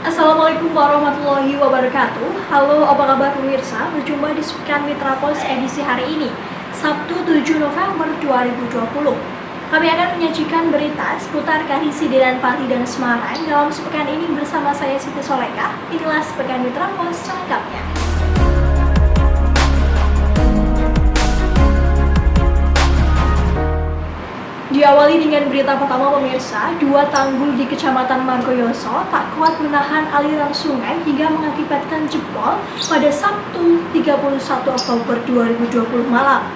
Assalamualaikum warahmatullahi wabarakatuh. Halo, apa kabar pemirsa? Berjumpa di Sepekan Mitra Pos edisi hari ini, Sabtu 7 November 2020. Kami akan menyajikan berita seputar Karisidenan Pati dan Semarang dalam sepekan ini bersama saya Siti Soleka. Inilah Sepekan Mitra Pos selengkapnya. Diawali dengan berita pertama pemirsa, dua tanggul di Kecamatan Margoyoso tak kuat menahan aliran sungai hingga mengakibatkan jebol pada Sabtu 31 Oktober 2020 malam.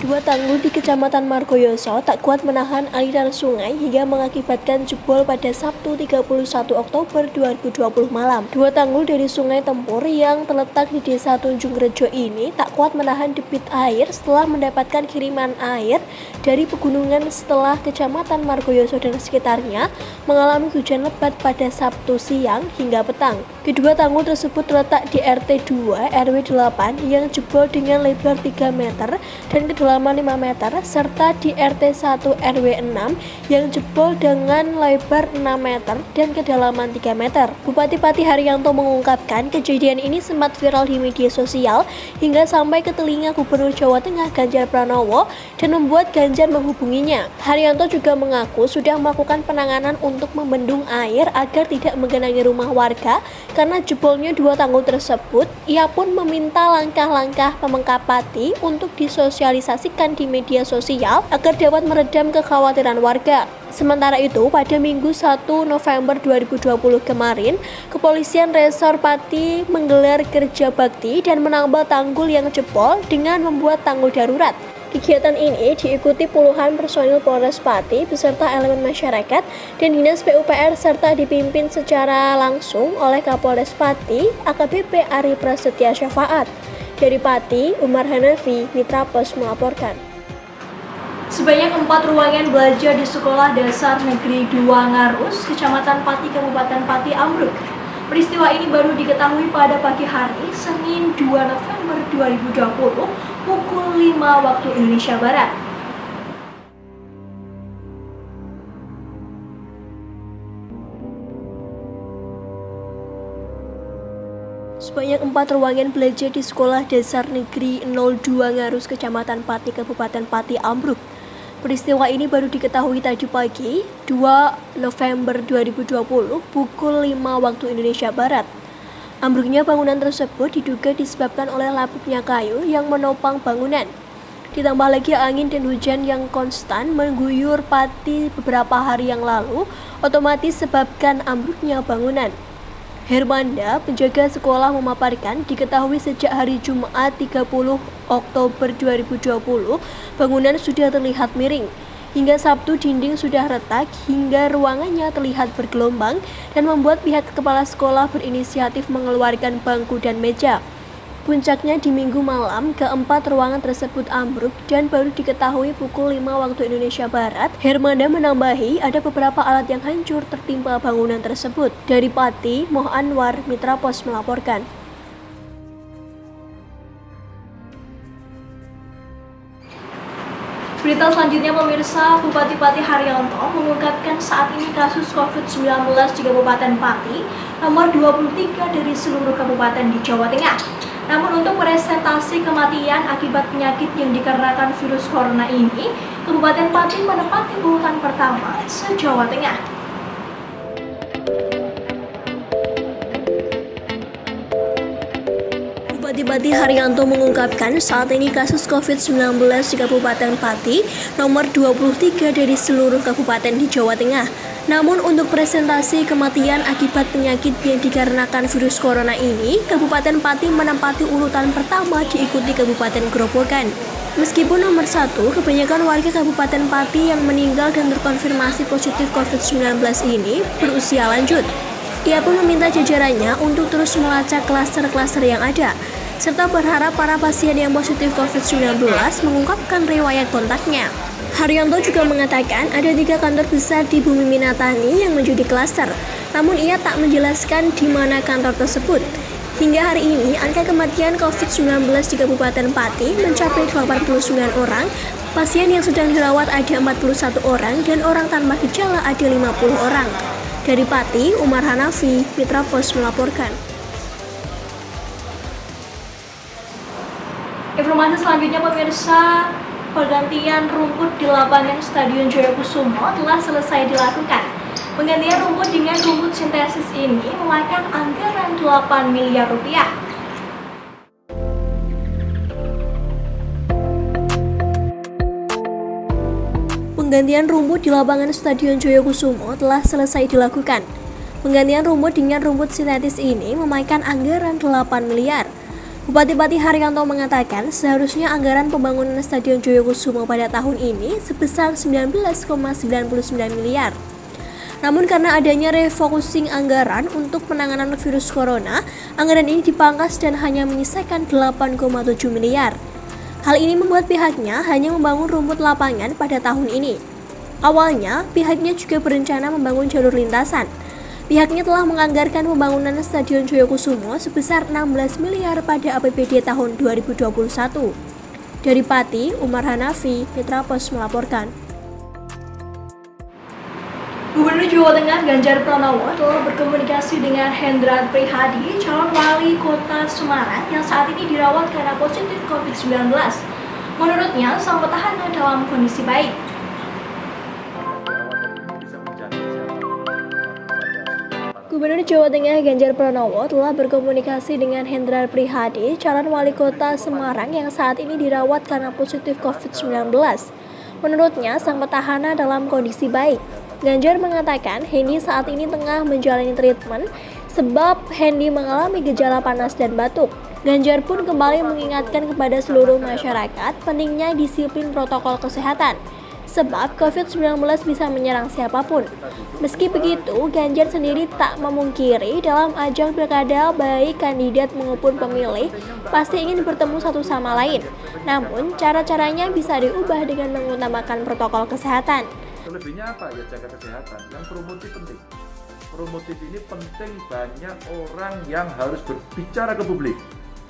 Dua tanggul di Kecamatan Margoyoso tak kuat menahan aliran sungai hingga mengakibatkan jebol pada Sabtu 31 Oktober 2020 malam. Dua tanggul dari Sungai Tempur yang terletak di Desa Tunjung Rejo ini tak kuat menahan debit air setelah mendapatkan kiriman air dari pegunungan setelah Kecamatan Margoyoso dan sekitarnya mengalami hujan lebat pada Sabtu siang hingga petang. Kedua tanggul tersebut terletak di RT 2 RW 8 yang jebol dengan lebar 3 meter dan kedalaman 5 meter, serta di RT 1 RW 6 yang jebol dengan lebar 6 meter dan kedalaman 3 meter. Bupati Pati Haryanto mengungkapkan kejadian ini sempat viral di media sosial hingga sampai ke telinga Gubernur Jawa Tengah Ganjar Pranowo dan membuat Ganjar menghubunginya. Haryanto juga mengaku sudah melakukan penanganan untuk membendung air agar tidak menggenangi rumah warga karena jebolnya dua tanggul tersebut. Ia pun meminta langkah-langkah Pemkab Pati untuk disosialisasikan di media sosial agar dapat meredam kekhawatiran warga. Sementara itu, pada Minggu 1 November 2020 kemarin, Kepolisian Resor Pati menggelar kerja bakti dan menambal tanggul yang jebol dengan membuat tanggul darurat. Kegiatan ini diikuti puluhan personil Polres Pati beserta elemen masyarakat dan Dinas PUPR serta dipimpin secara langsung oleh Kapolres Pati AKBP Ari Prasetya Syafaat. Dari Pati, Umar Hanafi, Mitra Pos melaporkan. Sebanyak 4 ruangan belajar di Sekolah Dasar Negeri 2 Ngarus, Kecamatan Pati, Kabupaten Pati ambruk. Peristiwa ini baru diketahui pada pagi hari, Senin 2 November 2020, pukul 5 waktu Indonesia Barat. Sebanyak 4 ruangan belajar di Sekolah Dasar Negeri 02 Ngarus, Kecamatan Pati, Kabupaten Pati ambruk. Peristiwa ini baru diketahui tadi pagi, 2 November 2020, pukul 5 waktu Indonesia Barat. Ambruknya bangunan tersebut diduga disebabkan oleh lapuknya kayu yang menopang bangunan. Ditambah lagi angin dan hujan yang konstan mengguyur Pati beberapa hari yang lalu, otomatis sebabkan ambruknya bangunan. Hermanda, penjaga sekolah memaparkan diketahui sejak hari Jumat 30 Oktober 2020, bangunan sudah terlihat miring. Hingga Sabtu dinding sudah retak hingga ruangannya terlihat bergelombang dan membuat pihak kepala sekolah berinisiatif mengeluarkan bangku dan meja. Puncaknya di Minggu malam, keempat ruangan tersebut ambruk dan baru diketahui pukul 5 waktu Indonesia Barat. Hermanda menambahi ada beberapa alat yang hancur tertimpa bangunan tersebut. Dari Pati, Moh Anwar, Mitra Pos melaporkan. Berita selanjutnya pemirsa, Bupati Pati Haryanto mengungkapkan saat ini kasus COVID-19 di Kabupaten Pati nomor 23 dari seluruh kabupaten di Jawa Tengah. Namun untuk presentasi kematian akibat penyakit yang dikarenakan virus corona ini, Kabupaten Pati menempati urutan pertama se-Jawa Tengah. Bupati Pati Haryanto mengungkapkan saat ini kasus COVID-19 di Kabupaten Pati nomor 23 dari seluruh kabupaten di Jawa Tengah. Namun untuk presentasi kematian akibat penyakit yang dikarenakan virus corona ini, Kabupaten Pati menempati urutan pertama diikuti Kabupaten Grobogan. Meskipun nomor 1, kebanyakan warga Kabupaten Pati yang meninggal dan terkonfirmasi positif COVID-19 ini berusia lanjut. Ia pun meminta jajarannya untuk terus melacak klaster-klaster yang ada, serta berharap para pasien yang positif COVID-19 mengungkapkan riwayat kontaknya. Haryanto juga mengatakan ada 3 kantor besar di Bumi Minatani yang menjadi klaster, namun ia tak menjelaskan di mana kantor tersebut. Hingga hari ini, angka kematian COVID-19 di Kabupaten Pati mencapai 89 orang Pasien yang sedang dirawat ada 41 orang dan orang tanpa gejala ada 50 orang. Dari Pati, Umar Hanafi, Mitra Pos melaporkan. Informasi selanjutnya pemirsa, pergantian rumput di lapangan Stadion Jayakusumo telah selesai dilakukan. Penggantian rumput dengan rumput sintesis ini memakan anggaran 8 miliar rupiah. Penggantian rumput di lapangan Stadion Jayakusumo telah selesai dilakukan. Penggantian rumput dengan rumput sintetis ini memakan anggaran 8 miliar. Bupati Pati Haryanto mengatakan seharusnya anggaran pembangunan Stadion Jayakusumo pada tahun ini sebesar 19,99 miliar. Namun karena adanya refocusing anggaran untuk penanganan virus corona, anggaran ini dipangkas dan hanya menyisakan 8,7 miliar. Hal ini membuat pihaknya hanya membangun rumput lapangan pada tahun ini. Awalnya, pihaknya juga berencana membangun jalur lintasan. Pihaknya telah menganggarkan pembangunan Stadion Jayakusumo sebesar 16 miliar pada APBD tahun 2021. Dari Pati, Umar Hanafi, Mitra Pos melaporkan. Gubernur Jawa Tengah Ganjar Pranowo telah berkomunikasi dengan Hendra Prihadi, calon wali kota Semarang yang saat ini dirawat karena positif COVID-19. Menurutnya, sang petahana dalam kondisi baik. Gubernur Jawa Tengah Ganjar Pranowo telah berkomunikasi dengan Hendra Prihadi, calon wali kota Semarang yang saat ini dirawat karena positif COVID-19. Menurutnya, sang petahana dalam kondisi baik. Ganjar mengatakan Hendy saat ini tengah menjalani treatment sebab Hendy mengalami gejala panas dan batuk. Ganjar pun kembali mengingatkan kepada seluruh masyarakat pentingnya disiplin protokol kesehatan sebab COVID-19 bisa menyerang siapapun. Meski begitu, Ganjar sendiri tak memungkiri dalam ajang pilkada baik kandidat maupun pemilih pasti ingin bertemu satu sama lain. Namun, cara-caranya bisa diubah dengan mengutamakan protokol kesehatan. Selebihnya apa? Ya jaga kesehatan. Yang promotif penting. Promotif ini penting, banyak orang yang harus berbicara ke publik.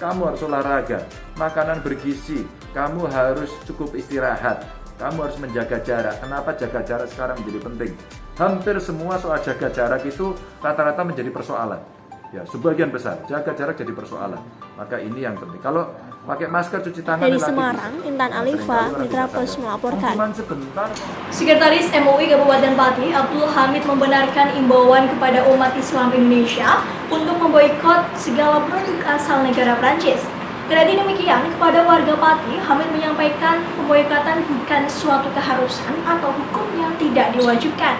Kamu harus olahraga, makanan bergizi, kamu harus cukup istirahat, kamu harus menjaga jarak. Kenapa jaga jarak sekarang menjadi penting? Hampir semua soal jaga jarak itu rata-rata menjadi persoalan. Ya, sebagian besar jaga jarak jadi persoalan. Maka ini yang penting. Kalau pakai masker, cuci tangan. Dari Semarang, Intan Alifa, Mitra Pos melaporkan. Sekretaris MUI Kabupaten Pati, Abdul Hamid membenarkan imbauan kepada umat Islam Indonesia untuk memboikot segala produk asal negara Prancis. Kendati demikian, kepada warga Pati, Hamid menyampaikan pemboikotan bukan suatu keharusan atau hukum yang tidak diwajibkan.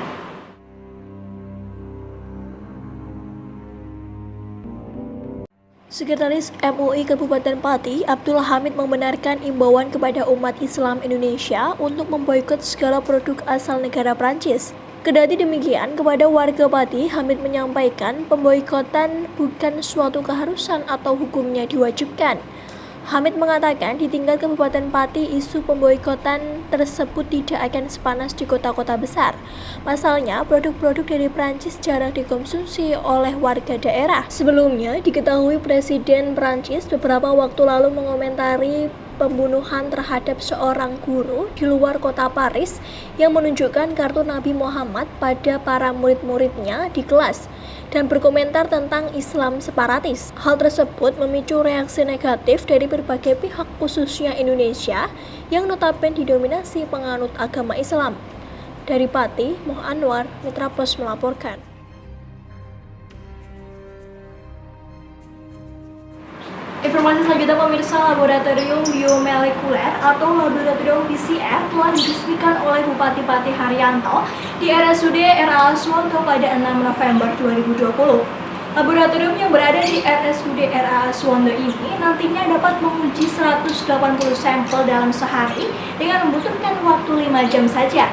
Sekretaris MUI Kabupaten Pati, Abdul Hamid membenarkan imbauan kepada umat Islam Indonesia untuk memboikot segala produk asal negara Prancis. Kendati demikian, kepada warga Pati, Hamid menyampaikan pemboikotan bukan suatu keharusan atau hukumnya diwajibkan. Hamid mengatakan di tingkat Kabupaten Pati isu pemboikotan tersebut tidak akan sepanas di kota-kota besar. Pasalnya, produk-produk dari Prancis jarang dikonsumsi oleh warga daerah. Sebelumnya, diketahui Presiden Prancis beberapa waktu lalu mengomentari pembunuhan terhadap seorang guru di luar kota Paris yang menunjukkan kartu Nabi Muhammad pada para murid-muridnya di kelas dan berkomentar tentang Islam separatis. Hal tersebut memicu reaksi negatif dari berbagai pihak khususnya Indonesia yang notabene didominasi penganut agama Islam. Dari Pati, Moh Anwar, Mitra Pos melaporkan. Informasi selanjutnya pemirsa, Laboratorium Biomolekuler atau Laboratorium PCR telah diresmikan oleh Bupati Pati Haryanto di RSUD RA Suwondo pada 6 November 2020. Laboratorium yang berada di RSUD RA Suwondo ini nantinya dapat menguji 180 sampel dalam sehari dengan membutuhkan waktu 5 jam saja.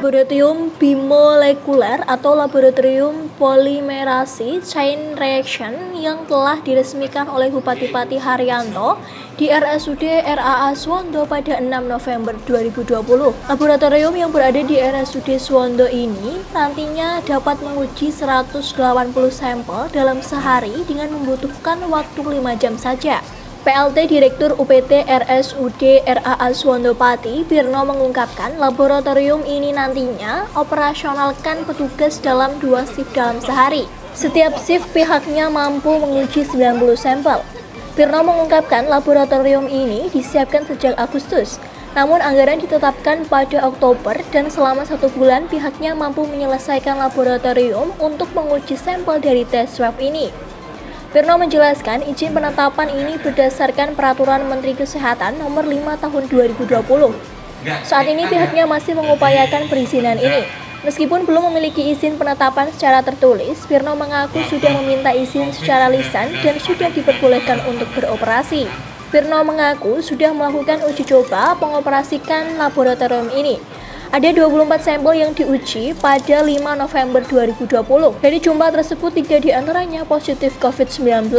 Laboratorium Bimolekuler atau Laboratorium Polimerasi Chain Reaction yang telah diresmikan oleh Bupati Pati Haryanto di RSUD RAA Suwondo pada 6 November 2020. Laboratorium yang berada di RSUD Suwondo ini nantinya dapat menguji 180 sampel dalam sehari dengan membutuhkan waktu 5 jam saja. PLT Direktur UPT RSUD RAA Suwondo Pati, Pirno mengungkapkan laboratorium ini nantinya operasionalkan petugas dalam 2 shift dalam sehari. Setiap shift pihaknya mampu menguji 90 sampel. Pirno mengungkapkan laboratorium ini disiapkan sejak Agustus, namun anggaran ditetapkan pada Oktober dan selama 1 bulan pihaknya mampu menyelesaikan laboratorium untuk menguji sampel dari tes swab ini. Pirno menjelaskan izin penetapan ini berdasarkan Peraturan Menteri Kesehatan Nomor 5 Tahun 2020. Saat ini pihaknya masih mengupayakan perizinan ini. Meskipun belum memiliki izin penetapan secara tertulis, Pirno mengaku sudah meminta izin secara lisan dan sudah diperbolehkan untuk beroperasi. Pirno mengaku sudah melakukan uji coba mengoperasikan laboratorium ini. Ada 24 sampel yang diuji pada 5 November 2020. Dari jumlah tersebut, 3 diantaranya positif COVID-19.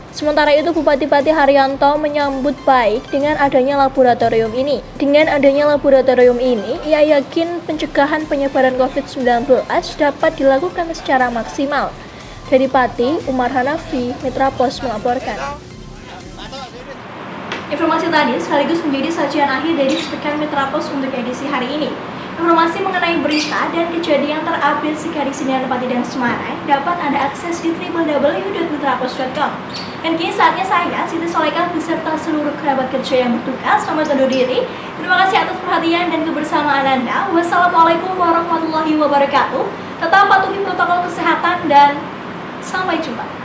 Sementara itu, Bupati Pati Haryanto menyambut baik dengan adanya laboratorium ini. Dengan adanya laboratorium ini, ia yakin pencegahan penyebaran COVID-19 dapat dilakukan secara maksimal. Dari Pati, Umar Hanafi, Mitra Pos melaporkan. Informasi tadi sekaligus menjadi sajian akhir dari Sepekan Mitra Pos untuk edisi hari ini. Informasi mengenai berita dan kejadian terupdate sekali Siniar Pati dan Semarang dapat Anda akses di www.mitrapos.com. Dan kini saatnya saya, Siti Soleka, beserta seluruh kerabat kerja yang bertugas selamat undur diri. Terima kasih atas perhatian dan kebersamaan Anda. Wassalamualaikum warahmatullahi wabarakatuh. Tetap patuhi protokol kesehatan dan sampai jumpa.